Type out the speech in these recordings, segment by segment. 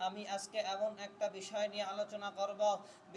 আমি আজকে এমন একটা বিষয় নিয়ে আলোচনা করব।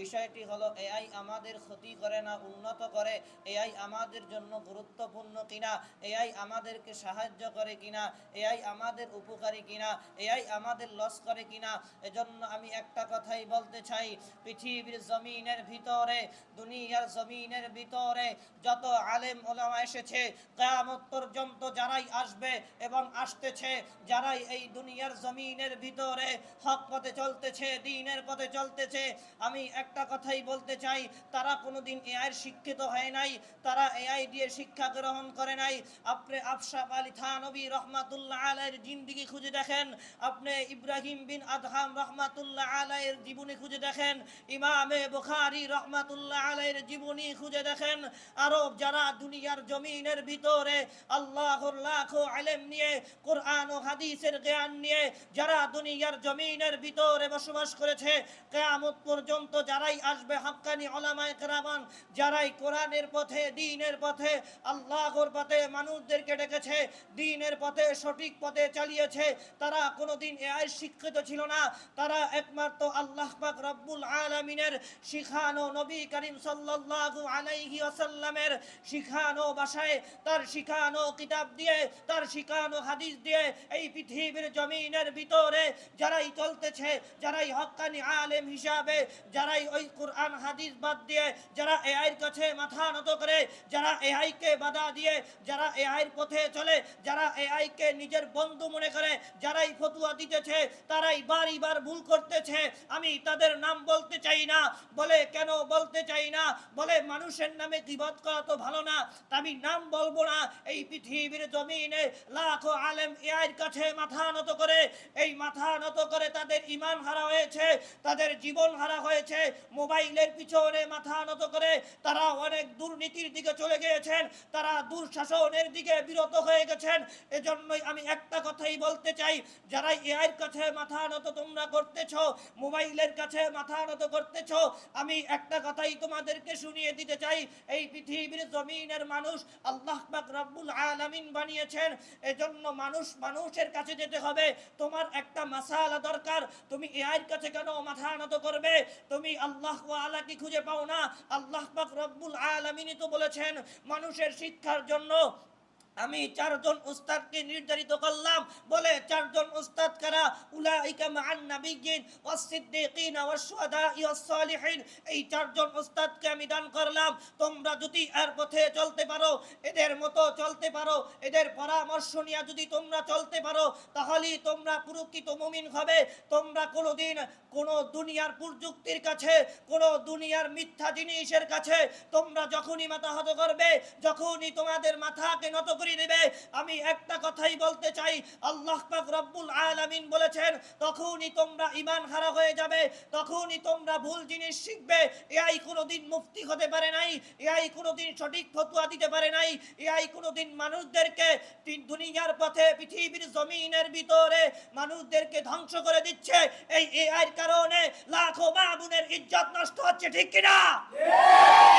বিষয়টি হলো এআই আমাদের ক্ষতি করে না উন্নত করে, এআই আমাদের জন্য গুরুত্বপূর্ণ কিনা, এআই আমাদেরকে সাহায্য করে কিনা, এআই আমাদের উপকারী কিনা, এআই আমাদের লস করে কিনা। এজন্য আমি একটা কথাই বলতে চাই, পৃথিবীর জমিনের ভিতরে, দুনিয়ার জমিনের ভিতরে যত আলেম ওলামা এসেছে, কিয়ামত পর্যন্ত যারাই আসবে এবং আসতেছে, যারাই এই দুনিয়ার জমিনের ভিতরে হক পথে চলতেছে, দ্বীনের পথে চলতেছে, আমি একটা কথাই বলতে চাই, তারা কোনোদিন এআই শিক্ষিত হয় নাই, তারা এআই দিয়ে শিক্ষা গ্রহণ করে নাই। আপনি আশরাফ আলী থানভী রহমাতুল্লাহ আলাইহির জিন্দেগি খুঁজে দেখেন, আপনি ইব্রাহিম বিন আদহাম রহমাতুল্লাহ আলাইহির জীবনী খুঁজে দেখেন, ইমামে বুখারী রহমাতুল্লাহ আলাইহির জীবনী খুঁজে দেখেন। আরব যারা দুনিয়ার জমিনের ভিতরে আল্লাহর লাখো আলেম নিয়ে, কোরআন ও হাদিসের জ্ঞান নিয়ে যারা দুনিয়ার জমিনের ভিতরে বসবাস করেছে, কিয়ামত পর্যন্ত যারাই আসবে হাক্কানি উলামায়ে কেরামান, যারাই কোরআনের পথে, দ্বীনের পথে, আল্লাহর পথে মানুষদেরকে ডেকেছে, দ্বীনের পথে, সঠিক পথে চালিয়েছে, তারা কোনোদিন এআই শিক্ষিত ছিল না। তারা একমাত্র আল্লাহ পাক রব্বুল আলামিনের শিখানো, নবী করিম সাল্লাল্লাহু আলাইহি ওয়াসাল্লামের শিখানো ভাষায়, তার শিখানো কিতাব দিয়ে, তার শিখানো হাদিস দিয়ে এই পৃথিবীর জমিনের ভিতরে যারাই চলতেছে, যারাই হক্কানি আলেম হিসাবে, যারাই ওই কোরআন হাদিস বাদ দিয়ে, যারা এআইর কাছে মাথা নত করে, যারা এআইকে বাধা দিয়ে, যারা এআইর পথে চলে, যারা এআইকে নিজের বন্ধু মনে করে, যারাই ফতুয়া দিতেছে, তারাই বারবার ভুল করতেছে। আমি তাদের নাম বলতে চাই না। বলে কেন বলতে চাই না? বলে মানুষের নামে গীবত করা তো ভালো না, আমি নাম বলবো না। এই পৃথিবীর জমিনে লাখো আলেম এআইর কাছে মাথা নত করে, এই মাথা নত করে তাদের ঈমান হারা হয়েছে, তাদের জীবন হারা হয়েছে। মোবাইলের পিছনে মাথা নত করে তারা অনেক দুর্নীতির দিকে চলে গিয়েছেন, তারা দুঃশাসনের দিকে বিরত হয়ে গেছেন। এজন্যই আমি একটা কথাই বলতে চাই, যারা এআইর কাছে মাথা নত তোমরা করতেছো, মোবাইলের কাছে মাথা নত করতেছো, আমি একটা কথাই তোমাদেরকে শুনিয়ে দিতে চাই, এই পৃথিবীর জমিনের মানুষ আল্লাহ পাক রব্বুল আলামিন বানিয়েছেন। এজন্য মানুষের কাছে যেতে হবে। তোমার একটা মাসালা দরকার, তুমি এআইর কাছে কেন মাথা নত করবে? তুমি আল্লাহ ওয়ালা কি খুঁজে পাও না? আল্লাহ পাক রব্বুল আলামিনই তো বলেছেন মানুষের শিক্ষার জন্য আমি চারজন উস্তাদকে নির্ধারিত করলাম। বলে চারজন উস্তাদ কারা? উলাইকা মান নাবিয়্যিন ওয়াস সিদ্দীকিন ওয়াস শুহাদাই ওয়াস সালিহিন। এই চারজন উস্তাদকে আমি দান করলাম। তোমরা যদি এর পথে চলতে পারো, এদের মতো চলতে পারো, এদের পরামর্শ নিয়ে যদি তোমরা চলতে পারো, তাহলেই তোমরা প্রকৃত মুমিন হবে। তোমরা কোনোদিন কোন দুনিয়ার প্রযুক্তির কাছে, কোন দুনিয়ার মিথ্যা জিনিসের কাছে তোমরা যখনই মাথা নত করবে, যখনই তোমাদের মাথাকে নত করে দেবে, আমি একটা কথাই বলতে চাই, আল্লাহ পাক রব্বুল আলামিন বলেছেন তখনই তোমরা ঈমান হারা হয়ে যাবে, তখনই তোমরা ভুল জিনিস শিখবে। এআই কোনোদিন মুফতি হতে পারে নাই, এআই কোনোদিন সঠিক ফতোয়া দিতে পারে নাই, এআই কোনোদিন মানুষদেরকে দুনিয়ার পথে, পৃথিবীর জমিনের ভিতরে মানুষদেরকে ধ্বংস করে দিচ্ছে। এই এআইর কারণে লাখো মা বোনের ইজ্জত নষ্ট হচ্ছে, ঠিক কিনা?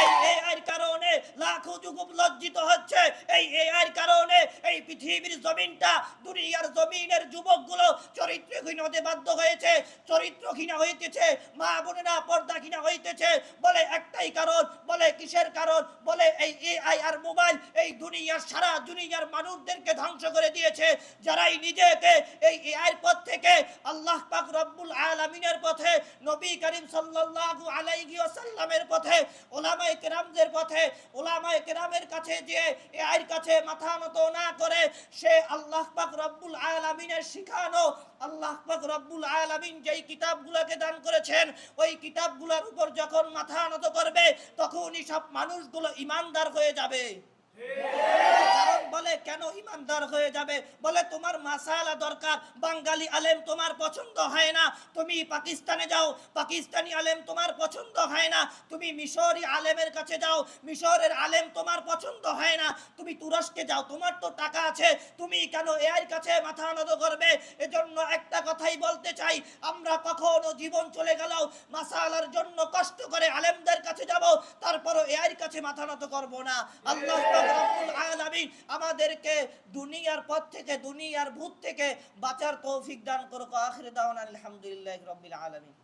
এই এআইর কারণে লাখো যুবক লজ্জিত হচ্ছে। এই এআইর কারণে এই পৃথিবীর জমিনটা, দুনিয়ার জমিনের যুবকগুলো চরিত্রহীন হতে বাধ্য হয়েছে, চরিত্রহীন হইতেছে, মা বোনেরা পর্দাহীন হইতেছে। বলে একটাই কারণ। বলে কিসের কারণ? বলে এই এআই আর মোবাইল এই দুনিয়ার, সারা দুনিয়ার মানুষদেরকে ধ্বংস করে দিয়েছে। যারাই নিজেকে এই এআইর পথ থেকে আল্লাহ পাক রব্বুল আলামিনের পথে, নবী করিম সাল্লাল্লাহু আলাইহি ওয়াসাল্লামের পথে, উলামায়ে কেরামদের পথে, উলামায়ে কেরামের কাছে যে এআইর কাছে মাথা নত না করে, সে আল্লাহ পাক রব্বুল আলামিনের শিখানো, আল্লাহ পাক রব্বুল আলামিন যেই কিতাবগুলোকে দান করেছেন, ওই কিতাবগুলোর উপর যখন মাথা নত করবে, তখনই সব মানুষগুলো ঈমানদার হয়ে যাবে। কারণ বলে কেন ঈমানদার হয়ে যাবে? বলে তোমার মাসালা দরকার, বাঙালি আলেম তোমার পছন্দ হয় না, তুমি পাকিস্তানে যাও, পাকিস্তানি আলেম তোমার পছন্দ হয় না, তুমি মিশরি আলেমের কাছে যাও, মিশরের আলেম তোমার পছন্দ হয় না, তুমি তুরস্কে যাও, তোমার তো টাকা আছে, তুমি কেন এআইর কাছে মাথা নত করবে? এজন্য একটা কথাই বলতে চাই, আমরা কখনো জীবন চলে গেলেও মাসালার জন্য কষ্ট করে আলেমদের কাছে যাব, তারপরও এআইর কাছে কাছে মাথা নত করব না। আল্লাহ পাক রব্বুল আলামিন আমাদেরকে দুনিয়ার পথ থেকে, দুনিয়ার ভূত থেকে বাঁচার তৌফিক দান করুক। আখির দাওয়ানা আলহামদুলিল্লাহি রাব্বিল আলামিন।